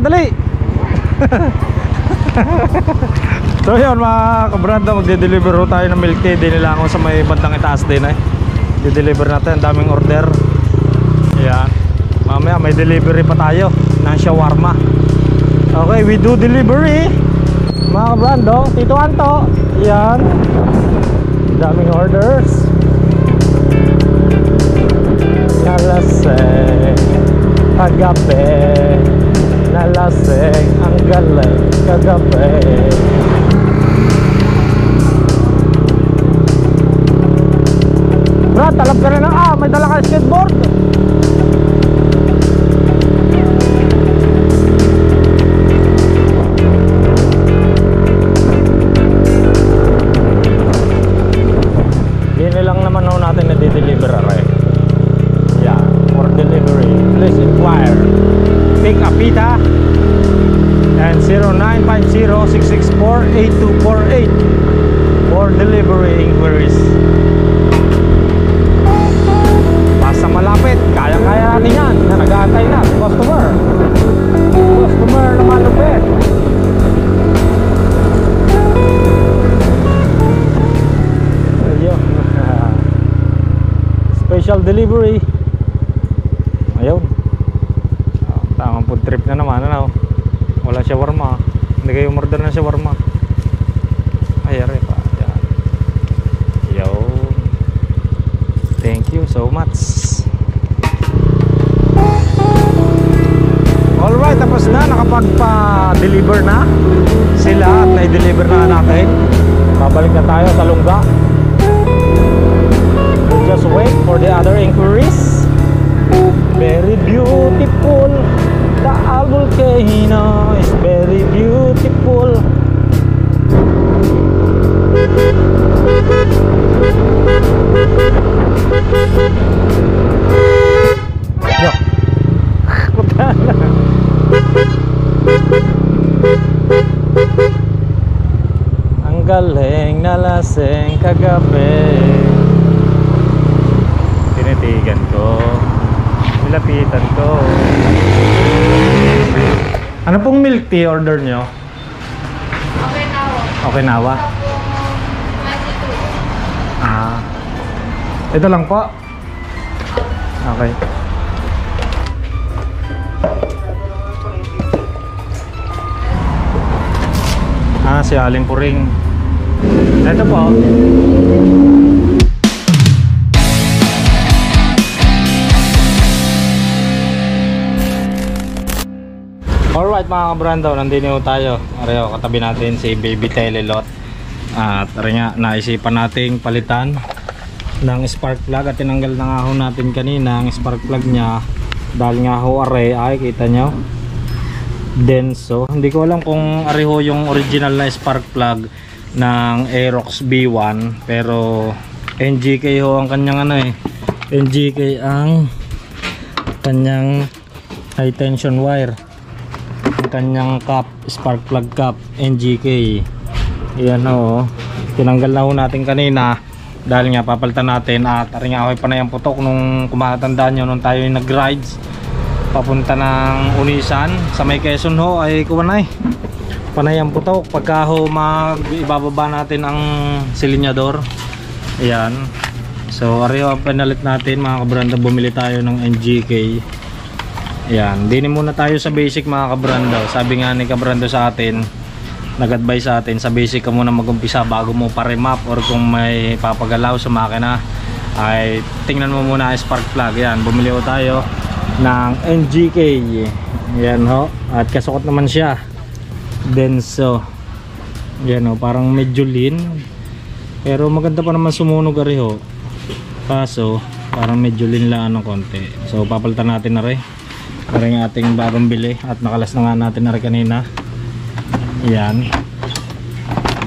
dali. So yun mga kabranda, magde-deliver tayo ng milk tea. Di nila ako sa may bandang itaas din eh. Di-deliver natin, daming order. Ayan. Mamaya may delivery pa tayo ng shawarma. Okay, we do delivery mga kabrando. Tito Anto. Ayan. Daming orders. Nalaseng kagabi, nalaseng ang galing kagabi. Brad, talab ka na may dala ka skateboard. Yun lang naman natin na di-deliver aray. Yeah, for delivery, please inquire Pick a Pita and 0950-664-8248 for delivery inquiries. Basta malapit, kaya-kaya natin yan na nag-aantay na customer na malupit. Ayun. Special delivery. Ayun. Tamang food trip na naman, ano? Wala shawarma. Hindi kayo umorder ng shawarma. Ay, are pa. Yan. Ayun. Thank you so much. Alright, tapos na. Nakapagpa-deliver na sila at na-deliver na natin. Babalik na tayo sa Lungga. We'll just wait for the other inquiries. Very beautiful. The volcano is very beautiful. Yo. Ang galing nalaseng kagabi. Tinitigan ko, nilapitan ko. Ano pong milk tea order nyo? Okinawa. Ah, ito lang po. Okay. Ah, si Aling Puring. Ito po. Alright mga kabrandaw, nandito tayo. Areho, katabi natin si Baby Telelot. At nga, naisipan nating palitan ng spark plug. At tinanggal na nga ho natin kanina ang spark plug nya. Dahil nga ho are, ay kita nyo, denso. Hindi ko alam kung areho yung original na spark plug ng Aerox B1. Pero NGK ho ang kanyang ano eh. NGK ang kanyang high tension wire. Kanyang cap, spark plug cap, NGK. Yan o, tinanggal na ho natin kanina dahil nga papalitan natin. At rin nga ako panay ang putok nung kumakatandaan nyo nung tayo yung nag-rides papunta ng Unisan sa may Quezon ho ay kuwanay panay ang putok pagka ho ibababa natin ang silinyador. Ayan, so ariho ang pinalit natin mga kabranda. Bumili tayo ng NGK. Ayan, dinin muna tayo sa basic mga kabrando. Sabi nga ni kabrando sa atin, nag-advise sa atin, sa basic ka muna mag-umpisa bago mo pa-remap or kung may papagalaw sa makina ay tingnan mo muna ang spark plug. Ayan, bumili ko tayo ng NGK. Ayan ho, at kasukot naman siya denso. Ayan ho, parang medyo lean pero maganda pa naman sumunog ariho, kaso parang medyo lean lang ng konti. So papalitan natin na rin. Parang ating bagong bili at nakalas na nga natin na rin kanina. Ayan,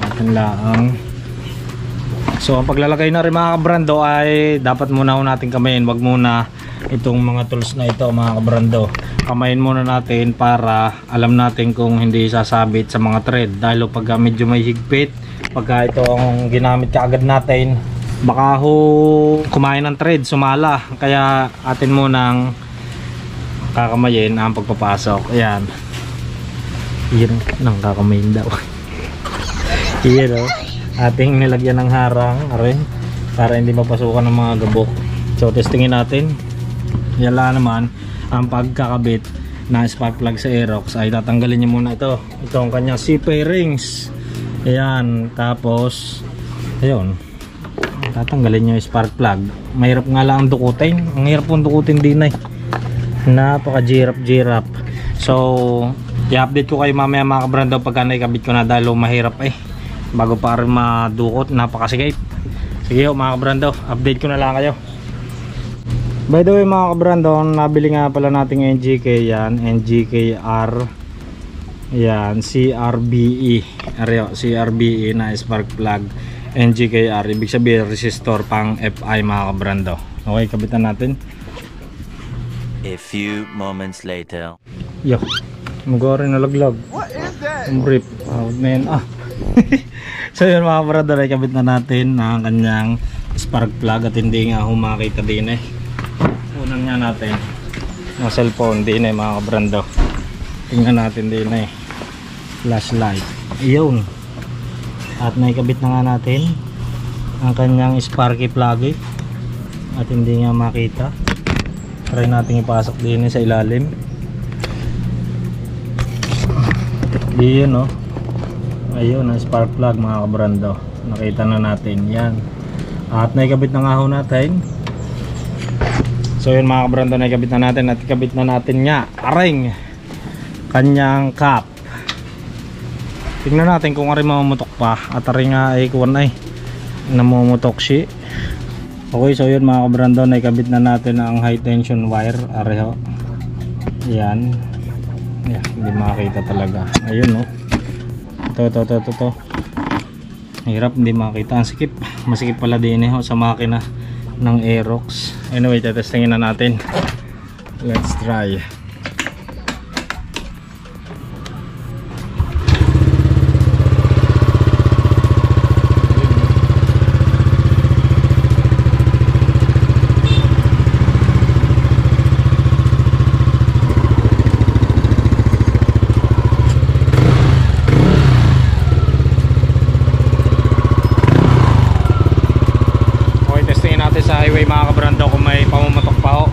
natin lang. So ang paglalagay na rin mga kabrando ay dapat muna natin kamayin. Wag muna itong mga tools na ito mga kabrando. Kamayin muna natin para alam natin kung hindi sasabit sa mga thread. Dahil pag medyo may higpit, pagka ito ang ginamit kaagad natin, baka ho kumain ng thread, sumala. Kaya atin munang kakamayin ang pagpapasok. Ayan, Yun, nang kakamain daw. Iyan o, ating nilagyan ng harang aray, para hindi mapasukan ng mga gabok. So testingin natin. Yan lang naman ang pagkakabit na spark plug sa Aerox ay tatanggalin niyo muna ito. Ito ang kanyang C-fairings. Ayan, tapos ayun, tatanggalin niyo yung spark plug. Mahirap nga lang ang dukutin. Ang hirap pong dukutin din ay. Napaka-girap. So i-update ko kayo mamaya mga kabrando pagka naikabit ko na dahil mahirap bago pa rin madukot. Napakasigay. Sige mga kabrando, update ko na lang kayo. By the way mga kabrando, nabili nga pala nating NGK yan, NGKR yan, CRBE Aryo, CRBE na spark plug NGKR, ibig sabihin resistor pang FI mga kabrando. Okay, kabitan natin. A few moments later. Yo, magori na laglag. What is that? Ang brief. Man, So yun mga kabrando, kabit na natin ang kanyang spark plug at hindi nga humakita din unang nga natin ng cellphone din mga kabrando. Tingnan natin din flashlight. Iyon. At naikabit na nga natin ang kanyang sparky plug at hindi nga makita. Try natin ipasok din sa ilalim. Iyon o. Ayun ang spark plug mga kabrando. Nakita na natin yan. At naikabit na nga ho natin. So yun mga kabrando, naikabit na natin at ikabit na natin nga aring kanyang cap. Tingnan natin kung aring mamumutok pa at aring nga ay kuwan ay namumutok siya. Okay, so yun mga kabrando, naikabit na natin ang high tension wire areho. Yan. Yeah, hindi makakita talaga. Ayun no. Ito. Hirap, hindi makita. Ang sikip. Masikip pala din sa makina ng Aerox. Anyway, tetestingin na natin. Let's try. Sa highway mga kabrando kung may pamumutok pa ho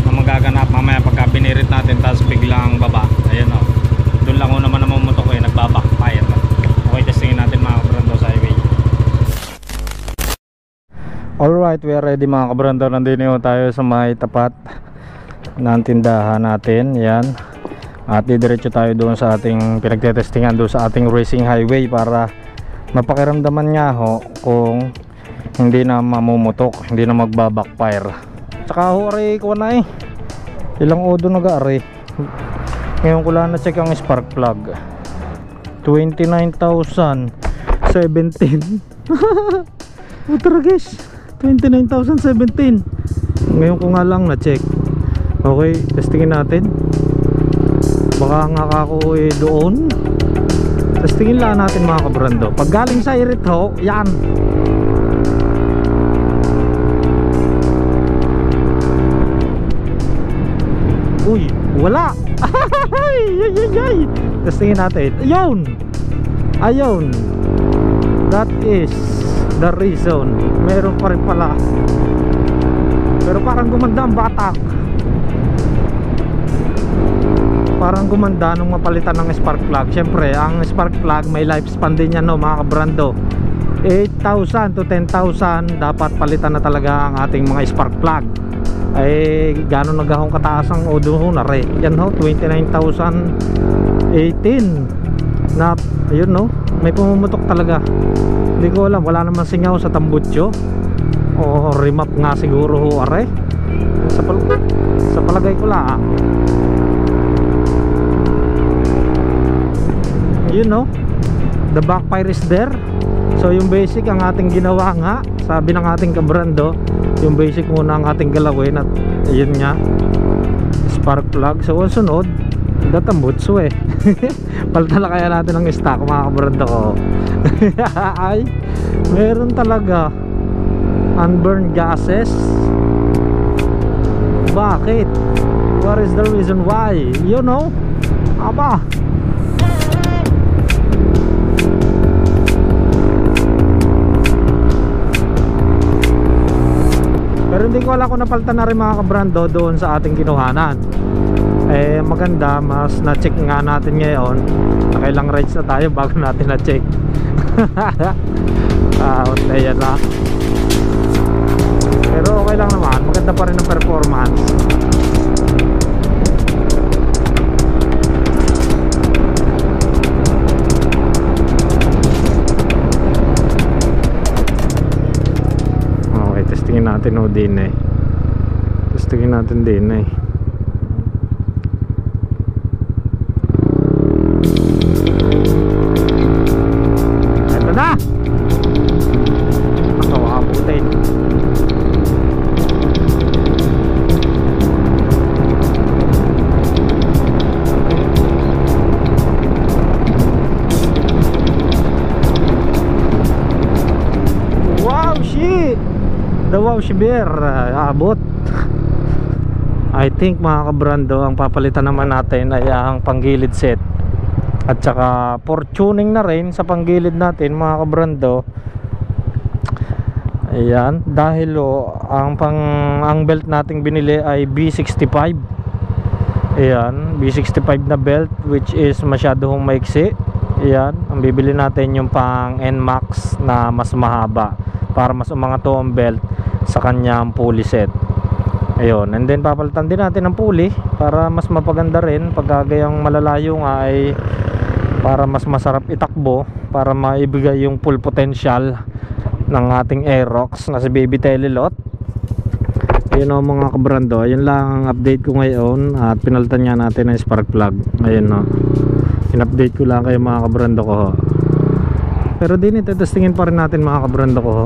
na magaganap mamaya pagka binirit natin tapos biglang baba. Ayun o, doon lang ho naman namumutok nagbabackfire. Okay, testingin natin mga kabrando sa highway. Alright, we are ready mga kabrando. Nandito tayo sa may tapat ng tindahan natin. Yan. At didiretso tayo doon sa ating pinagtetestingan doon sa ating racing highway para mapakiramdaman nga ho kung hindi na mamumutok, hindi na magbabackfire. Tsaka ho aray ko na ilang odo nag-aray. Ngayon ko lang na check ang spark plug, 29,017. Utara guys, 29,017. Ngayon ko nga lang na check. Okay, testingin natin. Baka nga ako doon. Testingin lang natin mga kabrando. Pag galing sa irit ho, yan. Uy, wala. Ay. Testingin natin. Ayun. That is the reason. Meron pa rin pala. Pero parang gumanda ang batak. Parang gumanda nung mapalitan ng spark plug. Siyempre, ang spark plug may lifespan din yan mga kabrando. 8,000 to 10,000 dapat palitan na talaga ang ating mga spark plug. Ay gano'n nagahong kataas ang odo ho na re. Yan ho, 29,018 na ayun no, may pumumutok talaga. Hindi ko alam, wala naman singaw sa tambutso o remap nga siguro ho are. Sa palagay ko lang yun no, the backfire is there. So yung basic ang ating ginawa nga, sabi ng ating kabrando, yung basic muna ang ating galawin at yun nga, spark plug. So sunod, datambutso palitan na kaya natin ang stock mga kabrando ko. Ay, meron talaga unburned gases. Bakit? What is the reason why? You know? Aba, hindi ko alam kung napalitan na rin mga kabrando doon sa ating kinuhanan. Eh maganda, mas na-check nga natin ngayon. Nakailang rides na tayo bago natin na-check. Okay, yan na. Pero okay lang naman, maganda pa rin ang performance. Okay, testingin natin o din eh. Testingin natin din eh. Ito na! Nakakabutin. Wow, shit! The wow, shiber, abot. I think mga kabrando, ang papalitan naman natin ay ang panggilid set. At saka for tuning na rin sa panggilid natin mga kabrando. Ayan, dahil ang belt nating binili ay B65. Ayan, B65 na belt, which is masyadong maiksi. Ayan, ang bibili natin yung pang NMAX na mas mahaba para mas umangat ang belt sa kanyang pulley set. Ayun, and then papalitan din natin ang pulley para mas mapaganda rin pag gayang malalayo nga, ay para mas masarap itakbo, para maibigay yung full potential ng ating Aerox na si Baby Telelot. Ayun o mga kabrando, ayun lang ang update ko ngayon. At pinalitan nga natin ang spark plug. Ayun o, in-update ko lang kayo mga kabrando ko ho. Pero din ito, testingin pa rin natin mga kabrando ko ho.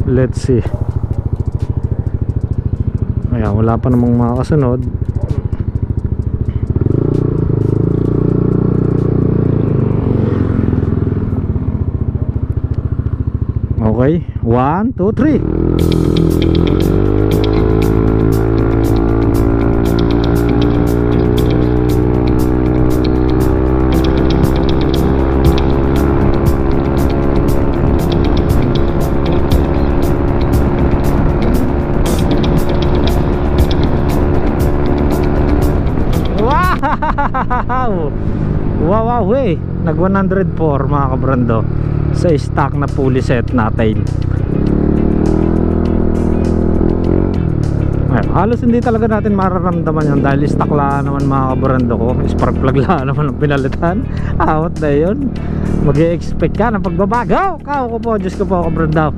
Let's see. Ayan, wala pa namang mga kasunod. Okay, 1, 2, 3. Wow, hey, nag 104 mga kabrando sa stock na pulley set natin. Ay, halos hindi talaga natin mararamdaman yan dahil stock lang naman mga kabrando ko. Spark plug lang naman ang pinalitan. Out na yun. Mag-i-expect ka ng pagbabago. Kao ko po, Diyos ko po kabrando.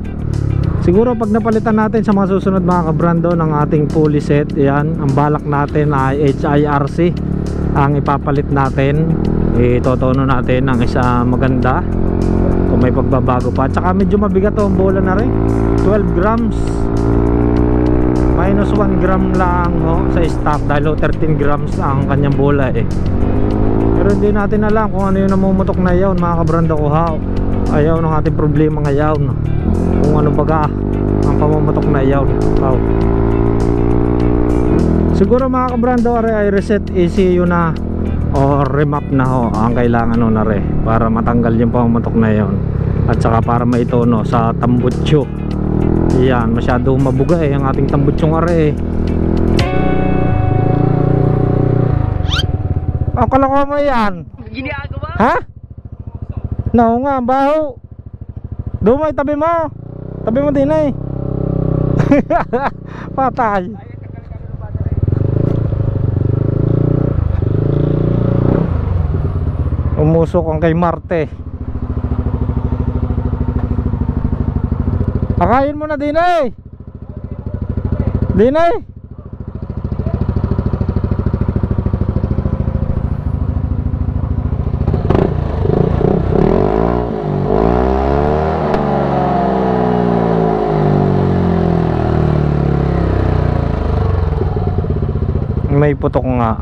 Siguro pag napalitan natin sa mga susunod mga kabrando ng ating pulley set, yan, ang balak natin ay HIRC ang ipapalit natin. Itotono natin ang isa maganda kung may pagbabago pa. Tsaka medyo mabigat ang bola na rin, 12 grams minus 1 gram lang sa stock dahil 13 grams ang kanyang bola eh. Pero hindi natin alam kung ano yung namumutok na yawn mga kabrando ko ha. Ayaw ng ating problema ngayon kung ano baga ang pamumutok na yawn. Siguro mga kabrando ay reset ECU na o remap na ho ang kailangan na re para matanggal yung pamumutok na yon, at saka para maitono sa tambutso. Yan, masyadong mabuga ang ating tambutsyong are Akala ko mo yan. Ginagawa? Ha? No nga, baho. Dumay, tabi mo. Tabi mo din eh. Patay. Umusok ang kay Marte. Akayin mo na din eh. Din eh. May putok nga.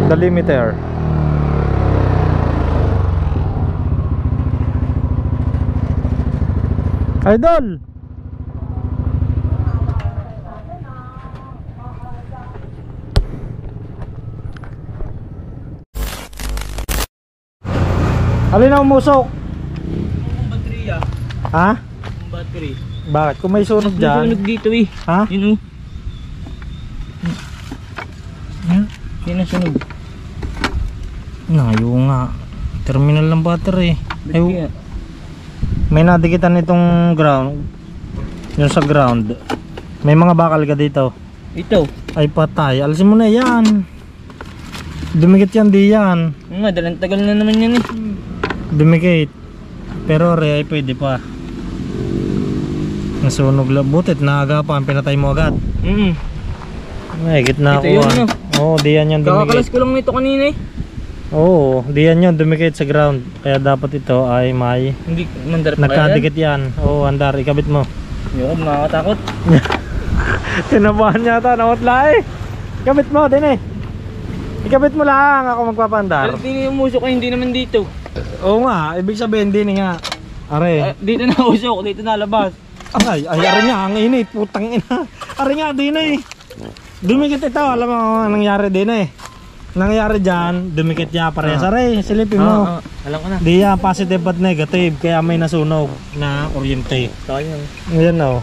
The limiter. Idol. Alin na umusok? Yung baterya. Ha? Yung battery. Bakit? Kung may sunog May dyan. sunog dito eh. Ha? Yun oh. Yan ang sunog. Nayo nga. Terminal ng battery. Ba't kaya? May nadikitan itong ground. Yung sa ground. May mga bakal ka dito. Ito. Ay patay. Alisin mo na yan. Dumikit yan, di yan. Yung nga, dalang tagal na naman yan eh. Dumikit. Pero re ay pwede pa. Nasunog lang. Butit naagapan. Pinatay mo agad. Ay, gitna Ito ko. yun, no? Oo, di yan yung Kakakalas dumikit. ko lang nito kanina eh. Oo, di yan yung dumikit sa ground. Kaya dapat ito ay may Hindi, mandar pa kaya yan? nagkadikit yan. Oo, andar. Ikabit mo. Yung makakatakot. Tinabahan yata. Nawatla eh. Ikabit mo din eh. Ikabit mo lang. Ako magpapandar. Pero hindi umusok ko, hindi naman dito. Oo nga. Ibig sabihin din nga. Are. Dito na usok, dito na labas. Ay, are nga. Ang init. Putang ina. Are nga din eh. Dumikit ito. Alam mo ang nangyari din eh. Nangyari dyan. Dumikit niya parehas. Are, silipin mo. Alam ko na. Di yan. Positive at negative. Kaya may nasunog na kuryente. Sayang. Ayan o.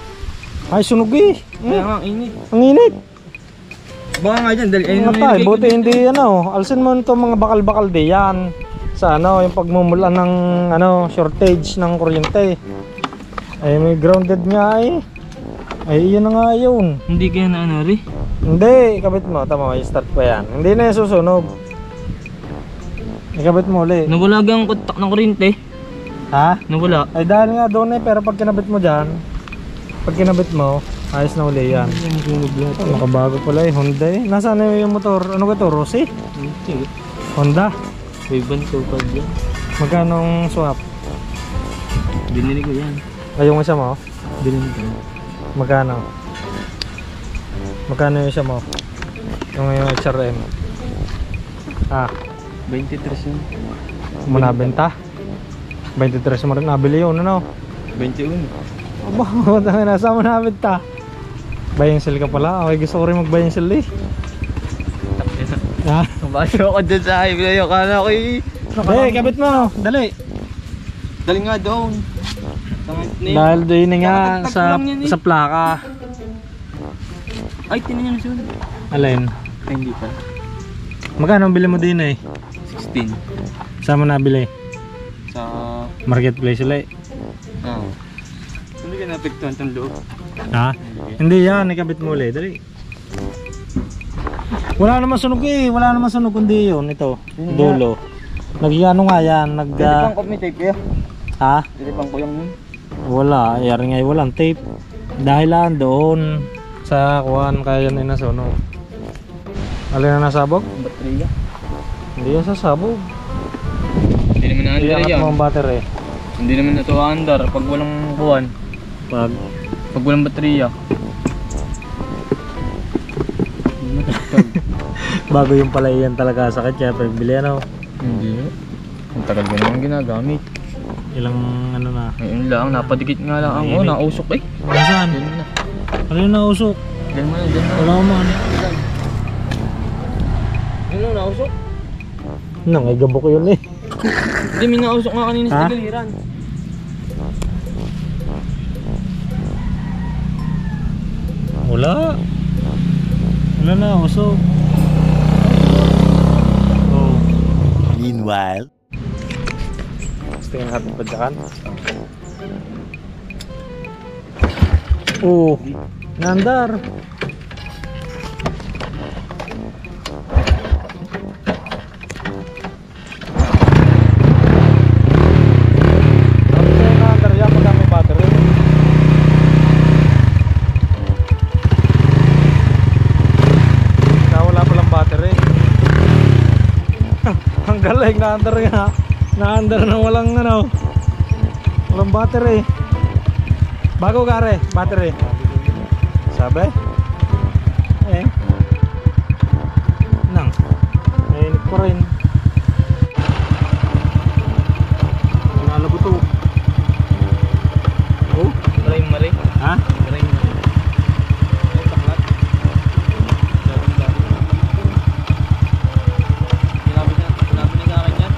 Ay, sunog eh. Kaya nga, init. Ang init. Baka nga dyan, dahil ayun Mga naman tay, yung buti hindi ano, alsin mo nito mga bakal-bakal di yan sa ano, yung pagmumulan ng ano, shortage ng kuryente. Ay may grounded nga eh. Ay yun na nga yun. Hindi kaya na ano rin. Hindi, ikabit mo, tama, i-start pa yan. Hindi na yung susunog. Ikabit mo ulit. Nawala gang kontak ng kuryente. Ha? Nawala. Ay dahil nga doon eh, pero pag kinabit mo dyan, pag kinabit mo, ayos na uli yan. Oh, nakabago pala eh, Honda eh. Nasaan na yung motor? Ano ka to, Rossi? Sige. Honda? Wave 125 yan. Magkano ang swap? Binili ko yan. Ay, yung isa mo? Binili ko. Magkano? Magkano yung isa mo? Yung XRM? Ah, 23 yan. mo nabenta? 23 mo rin nabili yun, ano? 21. Aba, nasa mo nabenta? Buy and sell ka pala? Okay, gusto ko rin mag-buy and sell eh. Ha? Kabasyo ako dyan sa highway. Akala ko eh. Dali, kabit mo. Dali. Dali nga doon. Dahil doon na nga Nakatagtag sa, lang yan eh. sa plaka. Ay, tinan nyo na siya. Alin? Ay, hindi pa. Magkano ang bili mo din eh? 16. Saan mo nabili? Sa... Marketplace ulit. Oo. Hindi ka napiktuhan itong loob. Ha? Hindi yan, ikabit mo ulit. Dali. Wala naman sunog eh. Wala naman sunog kundi yun. Ito. Dulo. Nag-ano nga yan. Dilipang ko may tape kaya. Ha? Dilipang ko yung... Wala. Yari nga walang tape. Dahil lang doon sa kuwan kaya yan ay nasunog. Alin na nasabog? Baterya. Hindi yan sasabog. Hindi naman na-under Iangat yan. mo ang battery. Hindi naman na ito under pag walang kuwan. Pag walang baterya. Bago yung pala yan talaga sakit kaya pagbili ano. Hindi. Ang tagal ko naman ginagamit. Ilang ano na. Ngayon lang, napadikit nga lang ang nausok eh. Nasaan? Diyan mo na. Ano yung nausok? Diyan mo na, diyan mo na. Wala ko man. Ano, nausok? Nang ay gabok yun eh. Hindi, may nausok nga kanina Ha? sa galiran. Wala. Wala na usok. Oh. Meanwhile, Gusto yung hati pa dyan. Oh. Nandar. Galing na-under nga. Na-under ng walang ano. Walang battery. Bago gare, battery. Sabi? Eh. Nang. Mainit ko rin. Nalabo to. Oh, Maray maray. ha? Maray maray. Ay, taklat. Sinabi na nga rin yan.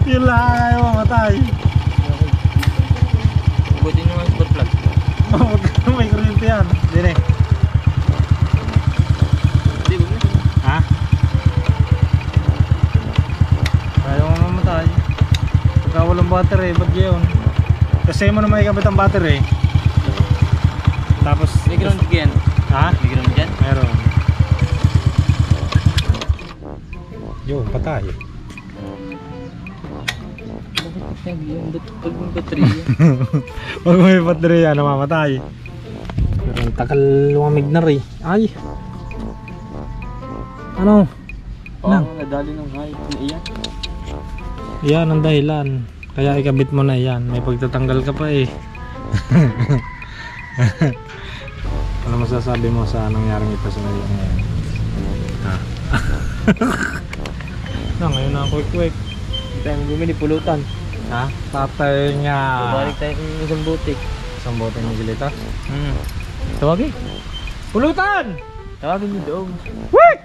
Yun lang ayaw mamatay. Buti nyo ang spot plug. May kuryente yan. Dine. Hindi, huwag na. Ha? Ayaw mo mamatay. Pagka walang battery, ba't yun? Kasi mo na may kabit ang battery. Tapos... May ground dyan. Ha? May ground dyan. Meron. Yun, patay. Pag yung baterya. Pag may baterya, namamatay. Pero ang tagal lumamig na rin. Ay! Ano? Oo, nadali ng hayop na iyan. Yan ang dahilan. Kaya ikabit mo na yan. May pagtatanggal ka pa eh. Ano masasabi mo sa nangyaring ito sa ngayon? Ha? Ngayon na quick. Hindi tayo bumili pulutan. Ha? Patay nga. Balik tayo ng isang butik. Isang bote ng gilita. Tawagin. Pulutan! Tawagin nyo doon. Wait!